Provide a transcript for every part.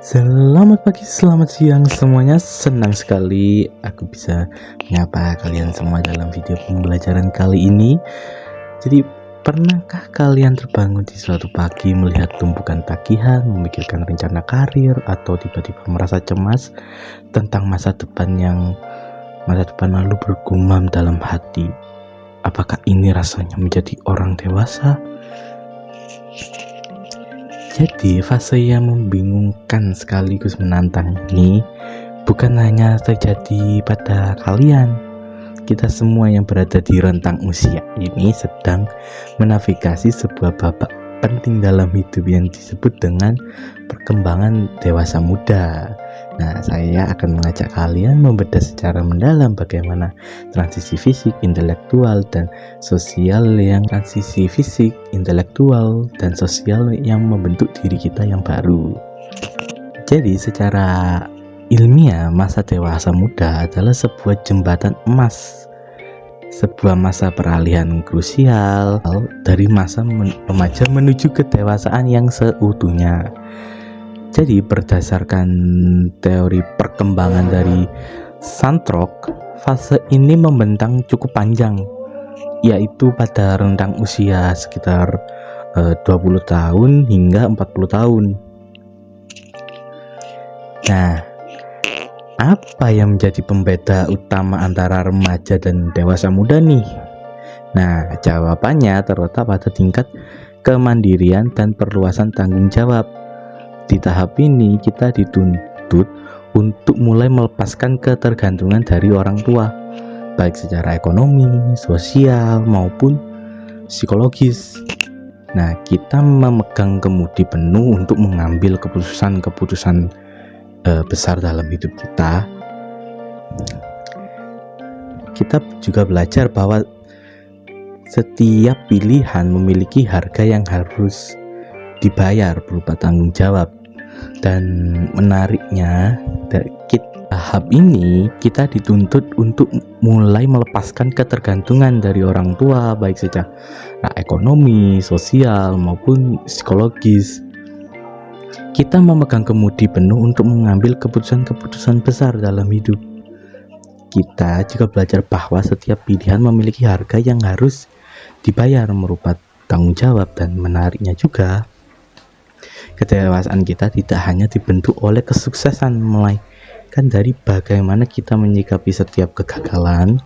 Selamat pagi, selamat siang semuanya. Senang sekali aku bisa menyapa kalian semua dalam video pembelajaran kali ini. Jadi, pernahkah kalian terbangun di suatu pagi melihat tumpukan tagihan, memikirkan rencana karir, atau tiba-tiba merasa cemas tentang masa depan lalu bergumam dalam hati? Apakah ini rasanya menjadi orang dewasa? Jadi, fase yang membingungkan sekaligus menantang ini bukan hanya terjadi pada kalian. Kita semua yang berada di rentang usia ini sedang menavigasi sebuah babak penting dalam hidup yang disebut dengan perkembangan dewasa muda. Nah, saya akan mengajak kalian membedah secara mendalam bagaimana transisi fisik, intelektual, dan sosial yang membentuk diri kita yang baru. Jadi, secara ilmiah, masa dewasa muda adalah sebuah jembatan emas, sebuah masa peralihan krusial dari masa remaja menuju kedewasaan yang seutuhnya. Jadi, berdasarkan teori perkembangan dari Santrok, fase ini membentang cukup panjang, yaitu pada rentang usia sekitar 20 tahun hingga 40 tahun. Nah, apa yang menjadi pembeda utama antara remaja dan dewasa muda nih? Nah, jawabannya terletak pada tingkat kemandirian dan perluasan tanggung jawab. Di tahap ini kita dituntut untuk mulai melepaskan ketergantungan dari orang tua, baik secara ekonomi, sosial, maupun psikologis. Nah, kita memegang kemudi penuh untuk mengambil keputusan-keputusan besar dalam hidup kita. Kita juga belajar bahwa setiap pilihan memiliki harga yang harus dibayar berupa tanggung jawab. Dan menariknya, dari tahap ini kita dituntut untuk mulai melepaskan ketergantungan dari orang tua, baik secara ekonomi, sosial, maupun psikologis. Kita memegang kemudi penuh untuk mengambil keputusan-keputusan besar dalam hidup. Kita juga belajar bahwa setiap pilihan memiliki harga yang harus dibayar berupa tanggung jawab. Dan menariknya juga, kedewasaan kita tidak hanya dibentuk oleh kesuksesan, melainkan dari bagaimana kita menyikapi setiap kegagalan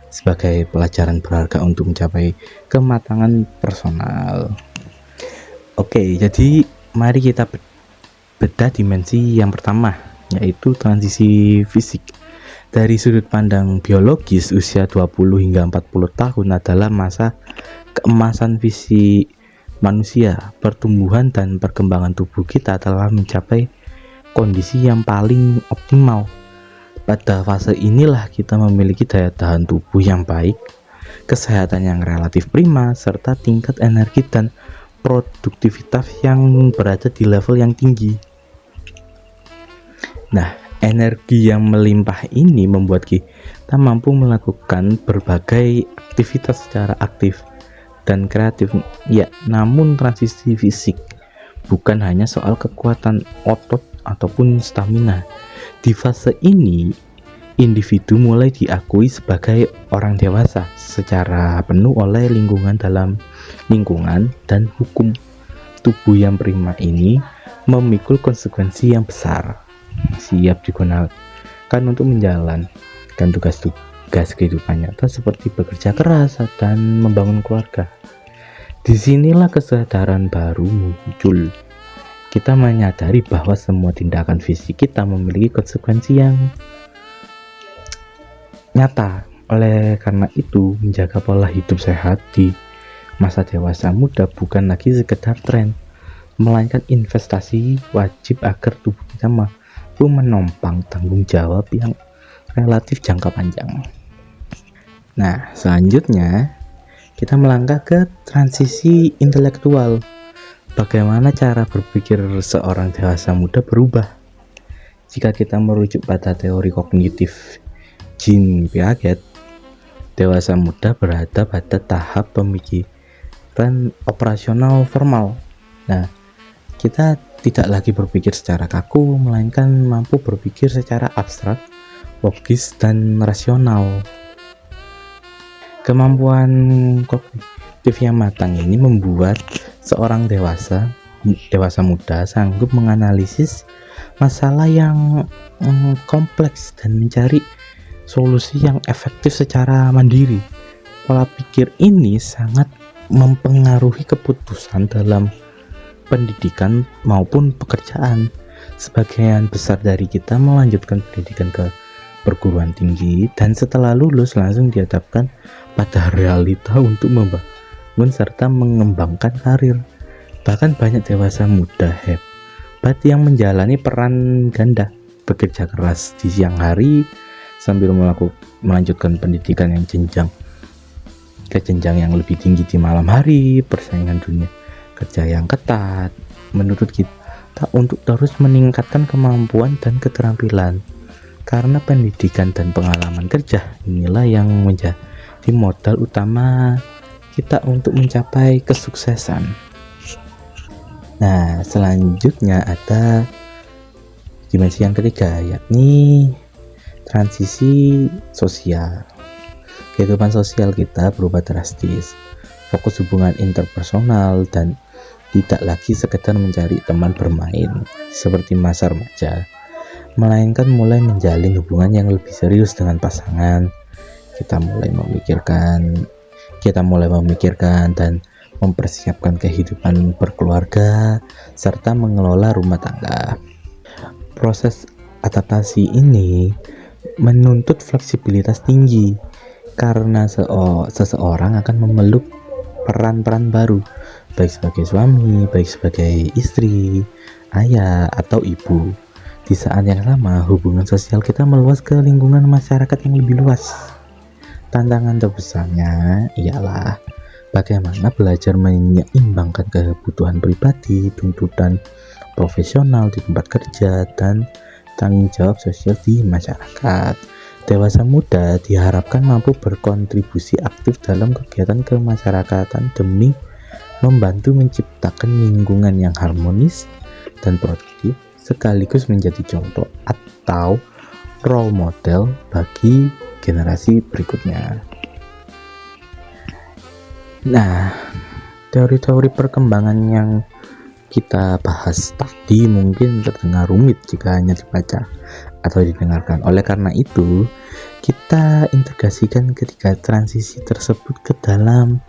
sebagai pelajaran berharga untuk mencapai kematangan personal. Oke, jadi mari kita bedah dimensi yang pertama, yaitu transisi fisik. Dari sudut pandang biologis, usia 20 hingga 40 tahun adalah masa keemasan fisik manusia. Pertumbuhan dan perkembangan tubuh kita telah mencapai kondisi yang paling optimal. Pada fase inilah kita memiliki daya tahan tubuh yang baik, kesehatan yang relatif prima, serta tingkat energi dan produktivitas yang berada di level yang tinggi. Nah, energi yang melimpah ini membuat kita mampu melakukan berbagai aktivitas secara aktif dan kreatif. Ya, namun transisi fisik bukan hanya soal kekuatan otot ataupun stamina. Di fase ini, individu mulai diakui sebagai orang dewasa secara penuh oleh lingkungan dan hukum. Tubuh yang prima ini memikul konsekuensi yang besar, siap digunakan untuk menjalankan tugas kehidupan nyata seperti bekerja keras dan membangun keluarga. Disinilah kesadaran baru muncul. Kita menyadari bahwa semua tindakan fisik kita memiliki konsekuensi yang nyata. Oleh karena itu, menjaga pola hidup sehat di masa dewasa muda bukan lagi sekedar tren, melainkan investasi wajib agar tubuh kita mampu menopang tanggung jawab yang relatif jangka panjang. Nah, selanjutnya kita melangkah ke transisi intelektual. Bagaimana cara berpikir seorang dewasa muda berubah? Jika kita merujuk pada teori kognitif Jean Piaget, dewasa muda berada pada tahap pemikiran operasional formal. Nah, kita tidak lagi berpikir secara kaku, melainkan mampu berpikir secara abstrak, logis, dan rasional. Kemampuan kognitif yang matang ini membuat seorang dewasa muda sanggup menganalisis masalah yang kompleks dan mencari solusi yang efektif secara mandiri. Pola pikir ini sangat mempengaruhi keputusan dalam pendidikan maupun pekerjaan. Sebagian besar dari kita melanjutkan pendidikan ke perguruan tinggi dan setelah lulus langsung dihadapkan pada realita untuk membangun serta mengembangkan karir. Bahkan banyak dewasa muda hebat yang menjalani peran ganda, bekerja keras di siang hari sambil melanjutkan pendidikan yang ke jenjang yang lebih tinggi di malam hari. Persaingan dunia kerja yang ketat menuntut kita untuk terus meningkatkan kemampuan dan keterampilan. Karena pendidikan dan pengalaman kerja inilah yang menjadi modal utama kita untuk mencapai kesuksesan. Nah, selanjutnya ada dimensi yang ketiga, yakni transisi sosial. Kehidupan sosial kita berubah drastis. Fokus hubungan interpersonal dan tidak lagi sekedar mencari teman bermain seperti masa remaja, melainkan mulai menjalin hubungan yang lebih serius dengan pasangan. Kita mulai memikirkan dan mempersiapkan kehidupan berkeluarga serta mengelola rumah tangga. Proses adaptasi ini menuntut fleksibilitas tinggi karena seseorang akan memeluk peran-peran baru, baik sebagai suami, baik sebagai istri, ayah, atau ibu. Di saat yang sama, hubungan sosial kita meluas ke lingkungan masyarakat yang lebih luas. Tantangan terbesarnya ialah bagaimana belajar menyeimbangkan kebutuhan pribadi, tuntutan profesional di tempat kerja, dan tanggung jawab sosial di masyarakat. Dewasa muda diharapkan mampu berkontribusi aktif dalam kegiatan kemasyarakatan demi membantu menciptakan lingkungan yang harmonis dan produktif, sekaligus menjadi contoh atau role model bagi generasi berikutnya. Nah, teori-teori perkembangan yang kita bahas tadi mungkin terdengar rumit jika hanya dibaca atau didengarkan. Oleh karena itu, kita integrasikan ketiga transisi tersebut ke dalam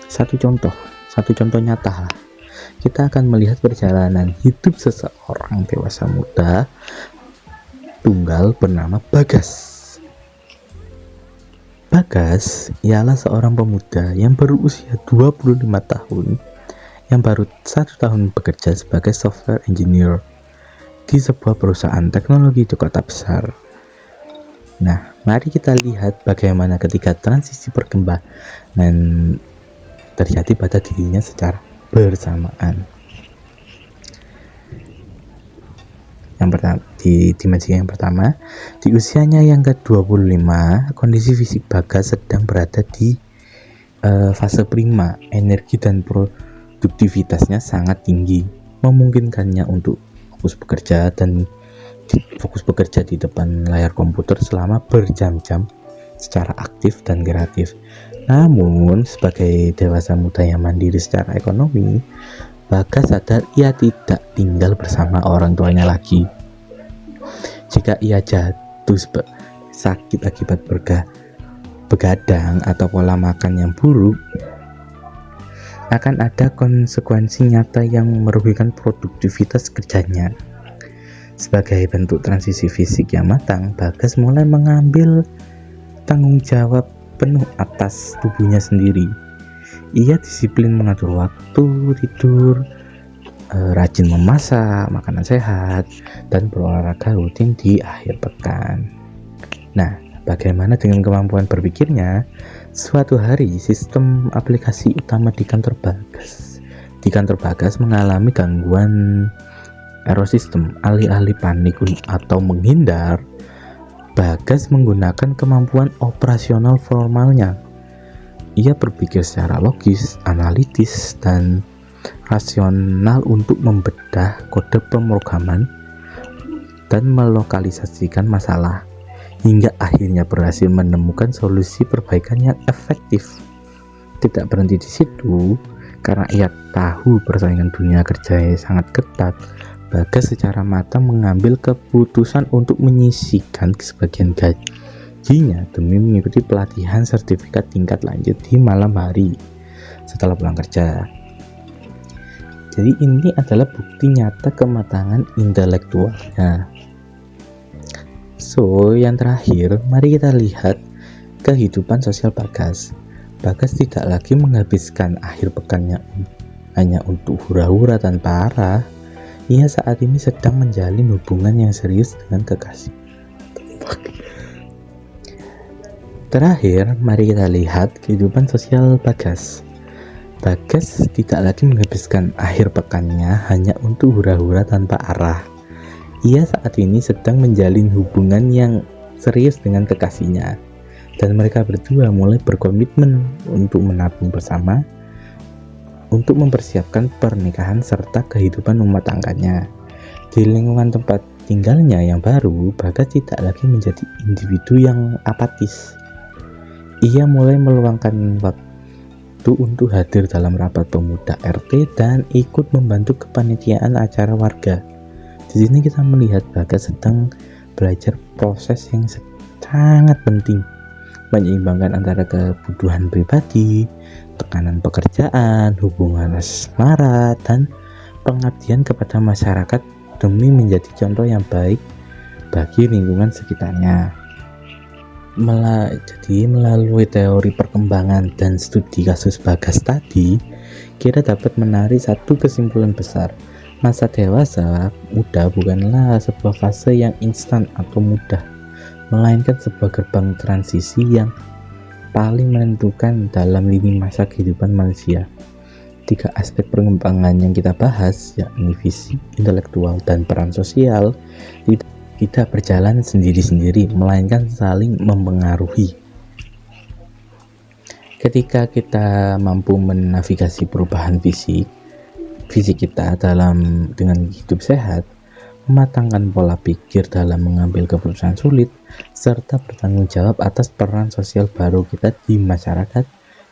satu contoh nyata. Kita akan melihat perjalanan hidup seseorang dewasa muda tunggal bernama Bagas. Bagas ialah seorang pemuda yang berusia 25 tahun yang baru 1 tahun bekerja sebagai software engineer di sebuah perusahaan teknologi di kota besar. Nah, mari kita lihat bagaimana ketika transisi perkembangan terjadi pada dirinya secara bersamaan. Yang pertama, di dimensi yang pertama, di usianya yang ke-25, kondisi fisik Bagas sedang berada di fase prima. Energi dan produktivitasnya sangat tinggi, memungkinkannya untuk fokus bekerja di depan layar komputer selama berjam-jam secara aktif dan kreatif. Namun, sebagai dewasa muda yang mandiri secara ekonomi, Bagas sadar ia tidak tinggal bersama orang tuanya lagi. Jika ia jatuh sakit akibat begadang atau pola makan yang buruk, akan ada konsekuensi nyata yang merugikan produktivitas kerjanya. Sebagai bentuk transisi fisik yang matang, Bagas mulai mengambil tanggung jawab penuh atas tubuhnya sendiri. Ia disiplin mengatur waktu tidur, rajin memasak makanan sehat, dan berolahraga rutin di akhir pekan. Nah, bagaimana dengan kemampuan berpikirnya? Suatu hari, sistem aplikasi utama di kantor Bagas mengalami gangguan error sistem. Alih-alih panik atau menghindar, Bagas menggunakan kemampuan operasional formalnya. Ia berpikir secara logis, analitis, dan rasional untuk membedah kode pemrograman dan melokalisasikan masalah, hingga akhirnya berhasil menemukan solusi perbaikan yang efektif. Tidak berhenti di situ, karena ia tahu persaingan dunia kerja yang sangat ketat, Bagas secara matang mengambil keputusan untuk menyisihkan sebagian gajinya demi mengikuti pelatihan sertifikat tingkat lanjut di malam hari setelah pulang kerja. Jadi ini adalah bukti nyata kematangan intelektualnya. So, yang terakhir, mari kita lihat kehidupan sosial Bagas. Bagas tidak lagi menghabiskan akhir pekannya hanya untuk hura-hura tanpa arah. Ia saat ini sedang menjalin hubungan yang serius dengan kekasih. Terakhir, mari kita lihat kehidupan sosial Bagas. Bagas tidak lagi menghabiskan akhir pekannya hanya untuk hura-hura tanpa arah. Ia saat ini sedang menjalin hubungan yang serius dengan kekasihnya, dan mereka berdua mulai berkomitmen untuk menabung bersama untuk mempersiapkan pernikahan serta kehidupan rumah tangganya. Di lingkungan tempat tinggalnya yang baru, Bagas tidak lagi menjadi individu yang apatis. Ia mulai meluangkan waktu untuk hadir dalam rapat pemuda RT dan ikut membantu kepanitiaan acara warga. Di sini kita melihat Bagas sedang belajar proses yang sangat penting, menyeimbangkan antara kebutuhan pribadi, tekanan pekerjaan, hubungan asmara, dan pengabdian kepada masyarakat demi menjadi contoh yang baik bagi lingkungan sekitarnya. Jadi melalui teori perkembangan dan studi kasus Bagas tadi, kita dapat menarik satu kesimpulan besar. Masa dewasa muda bukanlah sebuah fase yang instan atau mudah, melainkan sebuah gerbang transisi yang paling menentukan dalam lini masa kehidupan manusia. 3 aspek perkembangan yang kita bahas, yakni fisik, intelektual, dan peran sosial, tidak berjalan sendiri-sendiri, melainkan saling mempengaruhi. Ketika kita mampu menavigasi perubahan fisik kita dengan hidup sehat, mematangkan pola pikir dalam mengambil keputusan sulit, serta bertanggung jawab atas peran sosial baru kita di masyarakat,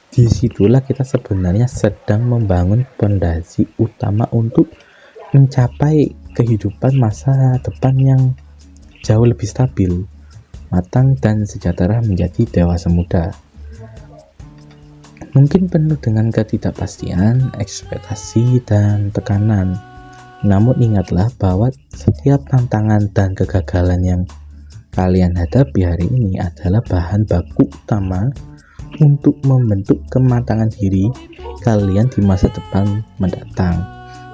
disitulah kita sebenarnya sedang membangun fondasi utama untuk mencapai kehidupan masa depan yang jauh lebih stabil, matang, dan sejahtera menjadi dewasa muda. Mungkin penuh dengan ketidakpastian, ekspektasi, dan tekanan. Namun ingatlah bahwa setiap tantangan dan kegagalan yang kalian hadapi hari ini adalah bahan baku utama untuk membentuk kematangan diri kalian di masa depan mendatang.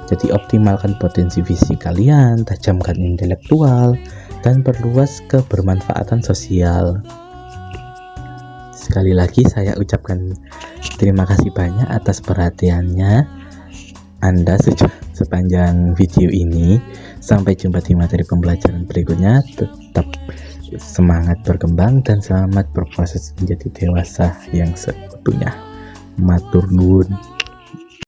Jadi optimalkan potensi fisik kalian, tajamkan intelektual, dan perluas kebermanfaatan sosial. Sekali lagi saya ucapkan terima kasih banyak atas perhatiannya Anda sepanjang video ini. Sampai jumpa di materi pembelajaran berikutnya. Tetap semangat berkembang dan selamat berproses menjadi dewasa yang seutuhnya. Matur nuwun.